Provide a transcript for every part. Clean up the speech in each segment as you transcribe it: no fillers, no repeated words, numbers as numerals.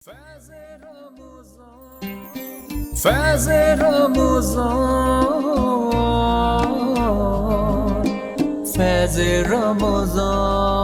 فیض رمضان فیض رمضان فیض رمضان.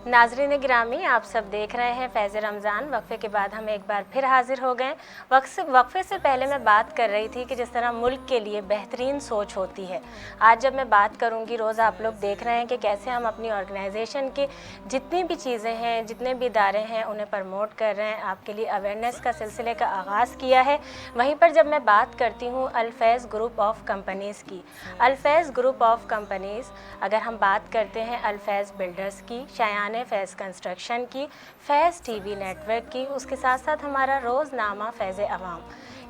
ناظرین گرامی، آپ سب دیکھ رہے ہیں فیض رمضان. وقفے کے بعد ہم ایک بار پھر حاضر ہو گئے. وقفے سے پہلے میں بات کر رہی تھی کہ جس طرح ملک کے لیے بہترین سوچ ہوتی ہے. آج جب میں بات کروں گی، روز آپ لوگ دیکھ رہے ہیں کہ کیسے ہم اپنی آرگنائزیشن کی جتنی بھی چیزیں ہیں، جتنے بھی ادارے ہیں، انہیں پروموٹ کر رہے ہیں. آپ کے لیے اویئرنیس کا سلسلے کا آغاز کیا ہے. وہیں پر جب میں بات کرتی ہوں الفیض گروپ آف کمپنیز کی، الفیض گروپ آف کمپنیز، اگر ہم بات کرتے ہیں الفیض بلڈرز کی، شایان فیض کنسٹرکشن کی، فیض ٹی وی نیٹ ورک کی، اس کے ساتھ ساتھ ہمارا روز نامہ فیض عوام،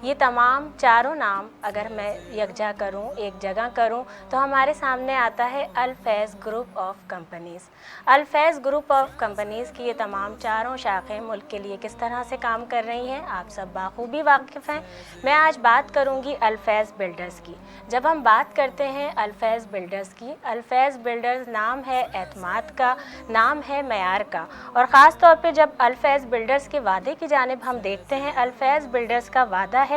یہ تمام چاروں نام اگر میں یکجا کروں، ایک جگہ کروں، تو ہمارے سامنے آتا ہے Alfaiz group of companies. Alfaiz group of companies کی یہ تمام چاروں شاخیں ملک کے لیے کس طرح سے کام کر رہی ہیں، آپ سب بخوبی واقف ہیں. میں آج بات کروں گی الفیض بلڈرز کی. جب ہم بات کرتے ہیں الفیض بلڈرز کی، الفیض بلڈرز نام ہے اعتماد کا، نام ہے معیار کا. اور خاص طور پہ جب الفیض بلڈرز کے وعدے کی جانب ہم دیکھتے ہیں، الفیض بلڈرز کا وعدہ ہے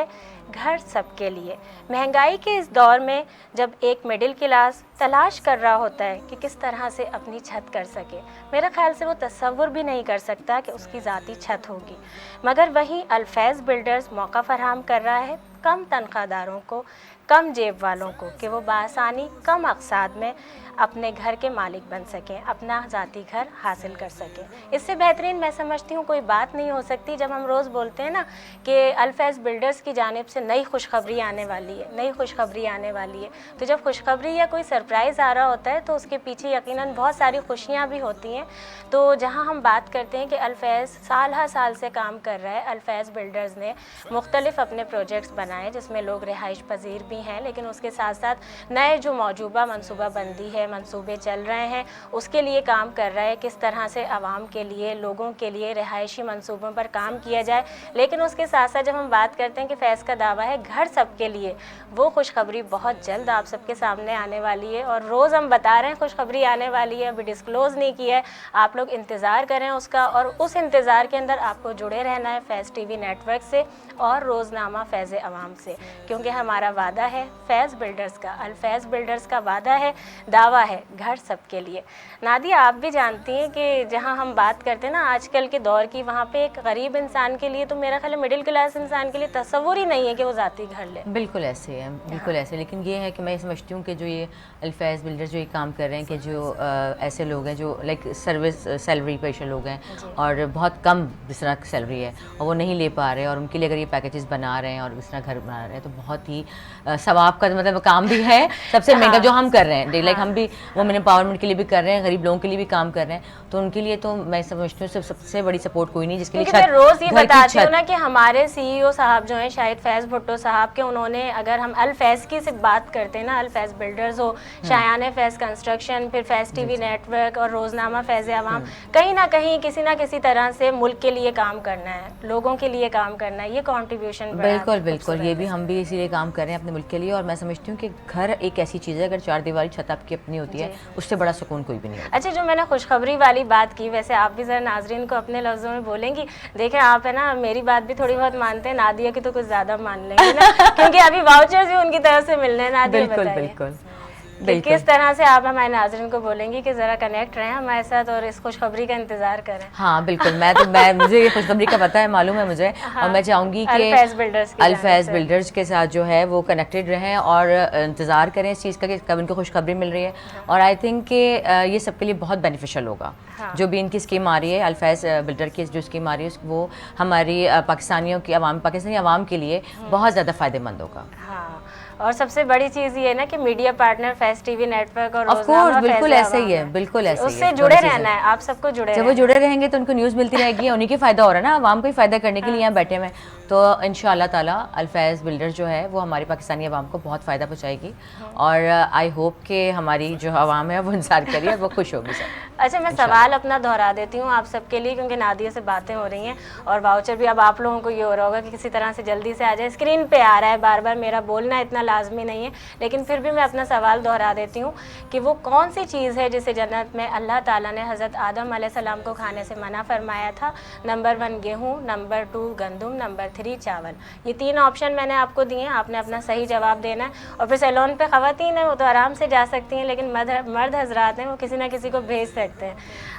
گھر سب کے لیے. مہنگائی کے اس دور میں جب ایک مڈل کلاس تلاش کر رہا ہوتا ہے کہ کس طرح سے اپنی چھت کر سکے، میرے خیال سے وہ تصور بھی نہیں کر سکتا کہ اس کی ذاتی چھت ہوگی، مگر وہیں الفیض بلڈرز موقع فراہم کر رہا ہے کم تنخواہ داروں کو، کم جیب والوں کو، کہ وہ بآسانی کم اقساط میں اپنے گھر کے مالک بن سکیں، اپنا ذاتی گھر حاصل کر سکیں. اس سے بہترین میں سمجھتی ہوں کوئی بات نہیں ہو سکتی جب ہم روز بولتے ہیں نا کہ الفیض بلڈرز کی جانب سے نئی خوشخبری آنے والی ہے، نئی خوشخبری آنے والی ہے. تو جب خوشخبری یا کوئی سرپرائز آ رہا ہوتا ہے تو اس کے پیچھے یقیناً بہت ساری خوشیاں بھی ہوتی ہیں. تو جہاں ہم بات کرتے ہیں کہ الفیض سال ہر سال سے کام کر رہا ہے، الفیض بلڈرز نے مختلف اپنے پروجیکٹس بنائے جس میں لوگ رہائش پذیر بھی ہیں، لیکن اس کے ساتھ ساتھ نئے جو موجودہ منصوبہ بندی ہے، منصوبے چل رہے ہیں، اس کے لیے کام کر رہا ہے. کس طرح سے عوام کے لیے، لوگوں کے لیے رہائشی منصوبوں پر کام کیا جائے. لیکن اس کے ساتھ ساتھ جب ہم بات کرتے ہیں کہ فیض کا دعویٰ ہے گھر سب کے لیے، وہ خوشخبری بہت جلد آپ سب کے سامنے آنے والی ہے. اور روز ہم بتا رہے ہیں خوشخبری آنے والی ہے، ابھی ڈسکلوز نہیں کیا ہے. آپ لوگ انتظار کریں اس کا، اور اس انتظار کے اندر آپ کو جڑے رہنا ہے فیض ٹی وی نیٹ ورک سے اور روزنامہ فیض عوام سے، کیونکہ ہمارا وعدہ ہے فیض بلڈرز کا، الفیض بلڈرز کا وعدہ ہے، دعویٰ ہے گھر سب کے لیے. نادیہ، آپ بھی جانتی ہیں کہ جہاں ہم بات کرتے ہیں نا آج کل کے دور کی، وہاں پہ ایک غریب انسان کے لیے تو میرا خیال ہے مڈل کلاس انسان کے لیے تصور ہی نہیں ہے کہ وہ ذاتی گھر لے. بالکل ایسے ہے، بالکل ایسے. لیکن یہ ہے کہ میں سمجھتی ہوں کہ جو یہ الفیض بلڈر جو یہ کام کر رہے ہیں، کہ جو ایسے لوگ ہیں جو لائک سروس سیلری پیشہ لوگ ہیں اور بہت کم جس طرح سیلری ہے اور وہ نہیں لے پا رہے، اور ان کے لیے اگر یہ پیکیجز بنا رہے ہیں اور اس طرح گھر بنا رہے ہیں تو بہت ہی ثواب کا مطلب کام بھی ہے. سب سے مہنگا جو ہم کر رہے ہیں، لائک ہم بھی وومن امپاورمنٹ کے لیے بھی کر رہے ہیں، غریب لوگوں کے لیے بھی کام کر رہے ہیں. تو ان کے لیے تو میں سمجھتی ہوں سب سے بڑی سپورٹ کوئی نہیں جس کے لیے میں روز یہ بتاتی ہوں نا کہ ہمارے سی ای او صاحب جو ہیں شاہد فیض بھٹو صاحب کے، انہوں نے اگر ہم الفیض کی سے بات کرتے ہیں نا، الفیض بلڈرز ہو، شایان فیض کنسٹرکشن، پھر فیض ٹی وی نیٹ ورک اور روزنامہ فیض عوام، کہیں نہ کہیں کسی نہ کسی طرح سے ملک کے لیے کام کرنا ہے، لوگوں کے لیے کام کرنا ہے. یہ کنٹریبیوشن بالکل بالکل، یہ بھی ہم بھی اسی لیے کام کر رہے ہیں اپنے ملک کے لیے. اور میں سمجھتی ہوں کہ گھر ایک ایسی چیز ہے، اگر چار دیواری چھت آپ کی اپنی ہوتی ہے اس سے بڑا سکون کوئی بھی نہیں ہوتا. اچھا، جو میں نے خوشخبری والی بات کی، ویسے آپ بھی ذرا ناظرین کو اپنے لفظوں میں بولیں گی. دیکھیں آپ ہے نا میری بات بھی تھوڑی بہت مانتے ہیں، نادیہ کی تو کچھ زیادہ مان لیں گے نا کیونکہ ابھی واؤچرز بھی ان کی طرف سے ملنے ہیں. نادیہ بالکل بتائیے بالکل کس طرح سے آپ ہمارے ناظرین کو بولیں گی کہ ذرا کنیکٹ رہیں ہمارے ساتھ اور اس خوشخبری کا انتظار کریں. ہاں بالکل، مجھے یہ خوشخبری کا پتہ ہے، معلوم ہے مجھے، اور میں چاہوں گی کہ الفیض بلڈرز کے ساتھ جو ہے وہ کنیکٹڈ رہیں اور انتظار کریں اس چیز کا کہ کب ان کو خوشخبری مل رہی ہے. اور آئی تھنک کہ یہ سب کے لیے بہت بینیفیشل ہوگا. جو بھی ان کی اسکیم آ رہی ہے، الفیض بلڈر کی جو اسکیم آ رہی ہے، وہ ہماری پاکستانی عوام کے لیے بہت زیادہ فائدہ مند ہوگا. اور سب سے بڑی چیز یہ ہے نا کہ media partner Faiz T V network اور بالکل ایسے ہی ہے، بالکل ایسے ہی ہے، اس سے جڑے رہنا ہے. آپ سب کو جڑے جب وہ جڑے رہیں گے تو ان کو نیوز ملتی رہے گی، انہیں کی فائدہ ہو رہا ہے نا، عوام کو ہی فائدہ کرنے کے لیے یہاں بیٹھے ہوئے. تو ان شاء اللہ تعالیٰ الفیض بلڈر جو ہے وہ ہماری پاکستانی عوام کو بہت فائدہ پہنچائے گی. اور آئی ہوپ کہ ہماری جو عوام ہے وہ انتظار کریے، وہ خوش ہوگی سب. اچھا میں سوال اپنا دہرا دیتی ہوں آپ سب کے لیے کیونکہ نادیہ سے باتیں ہو رہی ہیں اور واؤچر بھی اب آپ لوگوں کو یہ ہو رہا ہوگا کہ کسی طرح سے جلدی سے آ جائے. اسکرین پہ آ رہا ہے بار بار, میرا بولنا اتنا لازمی نہیں ہے لیکن پھر بھی میں اپنا سوال دہرا دیتی ہوں کہ وہ کون سی چیز ہے جسے جنت میں اللہ تعالیٰ نے حضرت آدم علیہ السلام کو کھانے سے منع فرمایا تھا؟ نمبر 1 گیہوں, نمبر 2 گندم, نمبر 3 چاول. یہ 3 آپشن میں نے آپ کو دیے ہیں, آپ نے اپنا صحیح جواب دینا ہے. اور پھر سیلون پہ خواتین ہیں وہ تو آرام سے جا سکتی ہیں لیکن مرد حضرات ہیں وہ کسی نہ کسی کو بھیج سکتے ہیں.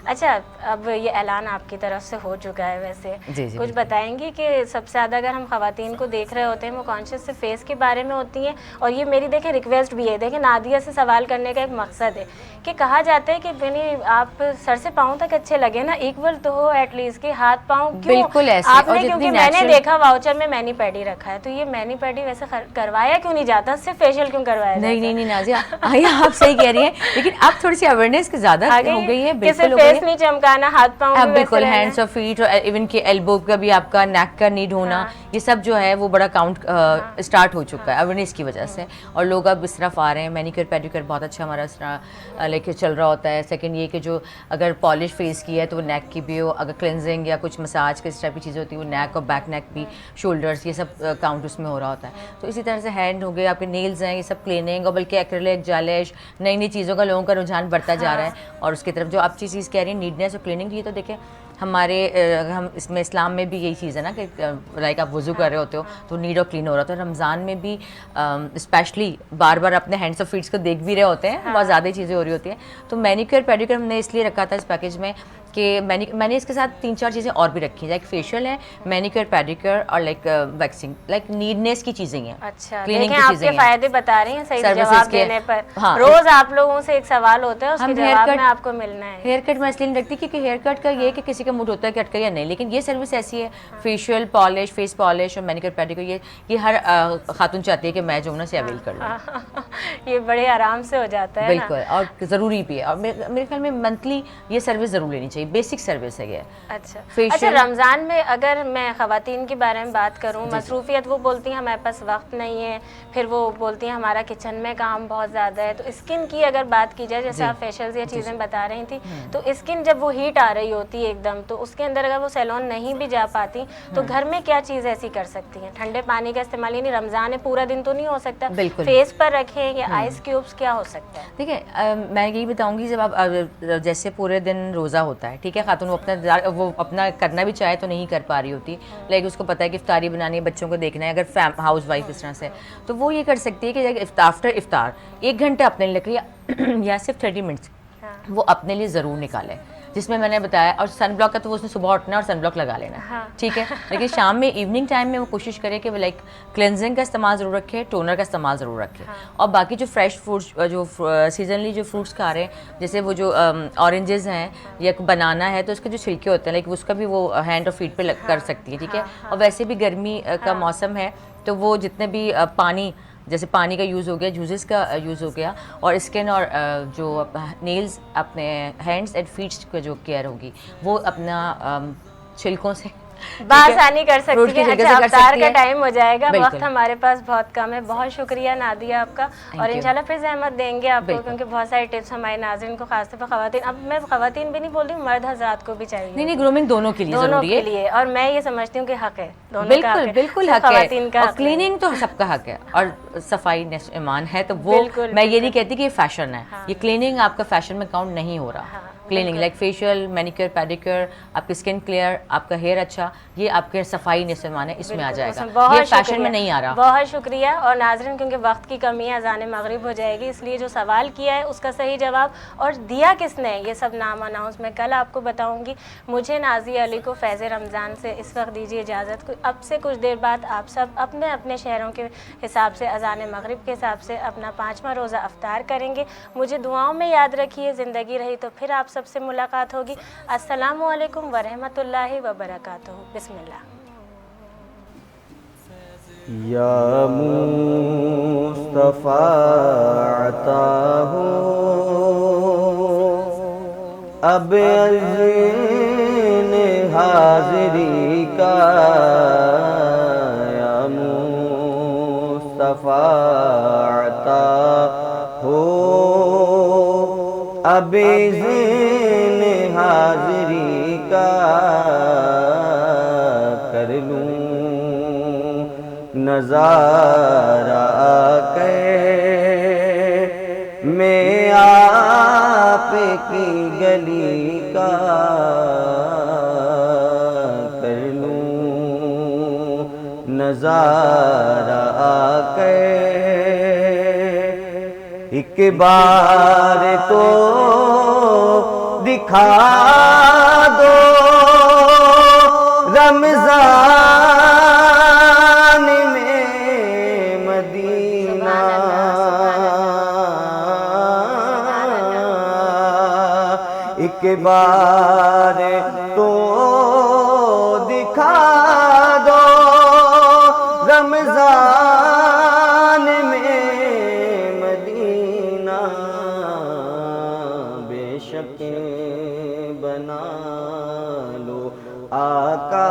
اچھا اب یہ اعلان آپ کی طرف سے ہو چکا ہے, ویسے کچھ بتائیں گی کہ سب سے زیادہ اگر ہم خواتین کو دیکھ رہے ہوتے ہیں وہ کانشیس سے فیس کے بارے میں ہوتی ہیں. اور یہ میری دیکھیں ریکویسٹ بھی ہے, دیکھیں نادیہ سے سوال کرنے کا ایک مقصد ہے کہ کہا جاتا ہے کہ یعنی آپ سر سے پاؤں تک اچھے لگے نا, ایکول تو ہو ایٹ لیسٹ کہ ہاتھ پاؤں کیوں بالکل ایسے آپ نے, کیونکہ میں نے دیکھا واؤچر میں مینی پیڈی رکھا ہے, تو یہ مینی پیڈی ویسے کروایا کیوں نہیں جاتا, صرف فیشیل کیوں کروایا جاتا؟ نہیں نازیہ آپ صحیح کہہ رہی ہیں لیکن اب تھوڑی سی اویئرنیس زیادہ ہو گئی ہے. بالکل فیس نہیں چمکانا, ہاتھ پاؤں بالکل ہینڈس اور فیٹ اور ایون کہ ایلبو کا بھی آپ کا نیک کا نیڈ ہونا, یہ سب جو ہے وہ بڑا کاؤنٹ اسٹارٹ ہو چکا ہے اویئرنیس کی وجہ سے. اور لوگ اب اس طرف آ رہے ہیں. مینیکیور پیڈیکیور بہت اچھا ہمارا اس طرح لے کے چل رہا ہوتا ہے. سیکنڈ یہ کہ جو اگر پالش فیس کی ہے تو وہ نیک کی بھی ہو, اگر کلینزنگ یا کچھ مساج کے اس ٹائپ کی چیزیں ہوتی ہیں وہ نیک اور بیک نیک بھی, شولڈرس, یہ سب کاؤنٹ اس میں ہو رہا ہوتا ہے. تو اسی طرح سے ہینڈ ہو گئے, آپ کے نیلز ہیں, یہ سب کلیننگ, اور بلکہ ایکریلک, جالش, نئی نئی چیزوں کا لوگوں کا رجحان بڑھتا جا رہا ہے. اور اس کی طرف جو آپ چیز کہہ رہی ہیں نیڈنیس اور کلیننگ, یہ تو دیکھیں ہمارے ہم اس میں اسلام میں بھی یہی چیز ہے نا کہ لائک آپ وضو کر رہے ہوتے ہو تو نیڈ اور کلین ہو رہا ہوتا ہے. رمضان میں بھی اسپیشلی بار بار اپنے ہینڈس اور فیٹس کو دیکھ بھی رہے ہوتے ہیں, بہت زیادہ چیزیں ہو رہی ہوتی ہیں. تو مینیکیور پیڈیکیور ہم نے اس لیے رکھا تھا اس پیکیج میں کہ میں نے اس کے ساتھ 3-4 چیزیں اور بھی رکھی ہیں, لائک فیشیل ہے, مینیکیور پیڈیکیور اور لائک ویکسنگ, لائک نیڈنیس کی چیزیں ہیں. اچھا دیکھیں آپ کے فائدے بتا رہی ہیں صحیح جواب دینے پر. روز آپ لوگوں سے ایک سوال ہوتا ہے, اس کے جواب میں آپ کو ملنا ہے. ہیئر کٹ میں اس لیے نہیں رکھتی کیونکہ ہیئر کٹ کا یہ ہے کہ کسی کا موڈ ہوتا ہے کٹ کا یا نہیں, لیکن یہ سروس ایسی ہے فیشیل, پالش, فیس پالش اور مینیکیور پیڈیکیور, یہ ہر خاتون چاہتی ہے کہ میں جو نا سے اویل کر لوں. یہ بڑے آرام سے ہو جاتا ہے. بالکل, اور ضروری بھی ہے. اور میرے خیال میں منتھلی یہ سروس ضرور لینی چاہیے, بیسک سروس ہے یہ. اچھا رمضان میں اگر میں خواتین کے بارے میں بات کروں, مصروفیت, وہ بولتی ہیں ہمارے پاس وقت نہیں ہے, پھر وہ بولتی ہیں ہمارا کچن میں کام بہت زیادہ ہے. تو اسکن کی اگر بات کی جائے, جیسے آپ فیشیلز یا چیزیں بتا رہی تھیں, تو اسکن جب وہ ہیٹ آ رہی ہوتی ہے ایک دم, تو اس کے اندر اگر وہ سیلون نہیں بھی جا پاتی تو گھر میں کیا چیز ایسی کر سکتی ہیں؟ ٹھنڈے پانی کا استعمال, یعنی رمضان ہے پورا دن تو نہیں ہو سکتا, فیس پر رکھیں یا آئس کیوبس, کیا ہو سکتا ہے؟ دیکھیں میں یہی بتاؤں گی, جب آپ جیسے پورے دن روزہ ہوتا ہے, ٹھیک ہے, خاتون وہ اپنا کرنا بھی چاہے تو نہیں کر پا رہی ہوتی, لیکن اس کو پتہ ہے کہ افطاری بنانی ہے, بچوں کو دیکھنا ہے, اگر ہاؤس وائف اس طرح سے, تو وہ یہ کر سکتی ہے کہ آفٹر افطار 1 گھنٹہ اپنے لیے لکڑی یا صرف 30 منٹس وہ اپنے لیے ضرور نکالے, جس میں نے بتایا. اور سن بلاک کا تو وہ اس نے صبح اٹھنا اور سن بلاک لگا لینا, ٹھیک ہے, لیکن شام میں ایوننگ ٹائم میں وہ کوشش کرے کہ وہ لائک کلینزنگ کا استعمال ضرور رکھے, ٹونر کا استعمال ضرور رکھے. اور باقی جو فریش فروٹس, جو سیزنلی جو فروٹس کھا رہے ہیں, جیسے وہ جو اورنجز ہیں یا بنانا ہے, تو اس کے جو چھلکے ہوتے ہیں لائک اس کا بھی وہ ہینڈ اور فیٹ پہ کر سکتی ہے, ٹھیک ہے. اور ویسے بھی گرمی کا موسم ہے تو وہ جتنے بھی پانی, جیسے پانی کا یوز ہو گیا, جوسز کا یوز ہو گیا, اور اسکن اور جو نیلز, اپنے ہینڈس اینڈ فیٹس کا جو کیئر ہوگی وہ اپنا چھلکوں سے بآسانی کر سکتی ہے. اچھا افطار کا ٹائم ہو جائے گا, وقت ہمارے پاس بہت کم ہے. بہت شکریہ نادیہ آپ کا, اور انشاءاللہ پھر زحمت دیں گے آپ کو, کیونکہ بہت سارے ٹپس ہمارے ناظرین کو, خاص طور پر خواتین, اب میں خواتین بھی نہیں بول رہی ہوں, مرد حضرات کو بھی چاہیے. نہیں گرومنگ دونوں کے لیے ضروری ہے, اور میں یہ سمجھتی ہوں کہ حق ہے دونوں کا. بالکل حق ہے, اور کلیننگ تو سب کا حق ہے, اور صفائی نصف ایمان ہے. تو وہ میں یہ نہیں کہتی کہ یہ فیشن ہے, یہ کلیننگ آپ کا فیشن میں کاؤنٹ نہیں ہو رہا. کلیننگ لائک فیشیل, مینیکیور, پیڈیکیور, آپ کی اسکن کلیئر, آپ کا ہیئر اچھا, یہ آپ کے صفائی نصف ایمان ہے, اس میں آ جائے گا, یہ فیشن میں نہیں آ رہا. بہت شکریہ. اور ناظرین کیونکہ وقت کی کمی ہے, اذان مغرب ہو جائے گی, اس لیے جو سوال کیا ہے اس کا صحیح جواب اور دیا کس نے, یہ سب نام اناؤنس میں کل آپ کو بتاؤں گی. مجھے نازیہ علی کو فیض رمضان سے اس وقت دیجیے اجازت. اب سے کچھ دیر بعد آپ سب اپنے اپنے شہروں کے حساب سے, اذان مغرب کے حساب سے اپنا 5واں روزہ افطار کریں گے. مجھے دعاؤں میں یاد رکھیے, زندگی رہی تو پھر آپ سب سے ملاقات ہوگی. السلام علیکم ورحمۃ اللہ وبرکاتہ. بسم اللہ. یا مصطفیٰ عطا ہو اب اذن حاضری کا, یا مصطفیٰ عطا ہو اب اذن حاضری کا کر لوں نظارہ آکے میں آپ کی گلی کا کر لوں نظارہ آکے ایک بار تو دکھا دو رمضان میں مدینہ ایک بار تو دکھا دو رمضان میں مدینہ بے شک بنا لو آقا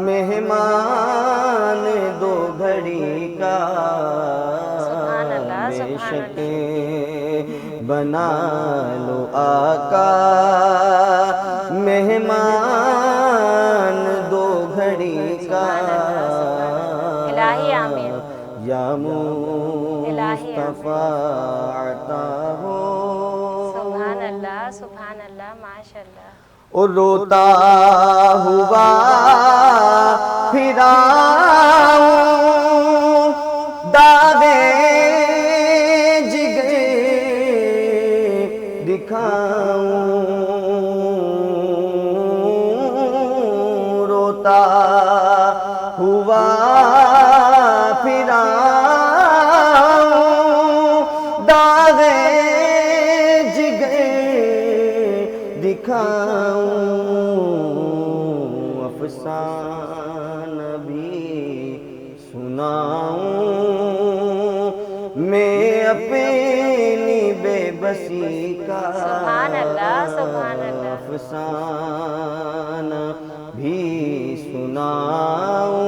مہمان دو گھڑی کا سبحان اللہ، بے سبحان شک بنا لو آقا مہمان دو گھڑی کا الہی آمین، یا الہی مصطفیٰ عطا ہو سبحان اللہ، سبحان اللہ، ماشاء اللہ۔ اور روتا ہوا پھراؤں داغے جگر دکھاؤں روتا ہوا پھراؤں داغے جگر دکھاؤں افسانہ بھی سناؤں میں اپنی بے بسی کا سبحان اللہ، سبحان اللہ۔ افسانہ بھی سناؤں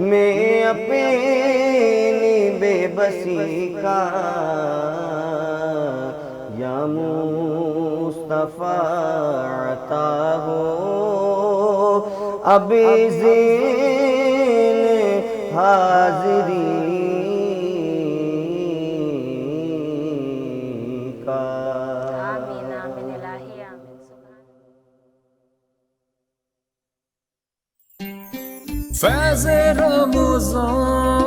میں اپنی بے بسی کا یا مصطفیٰ عطا ہو اب زین حاضری کا آمین آمین، الہی آمین، سبحان فیض رمضان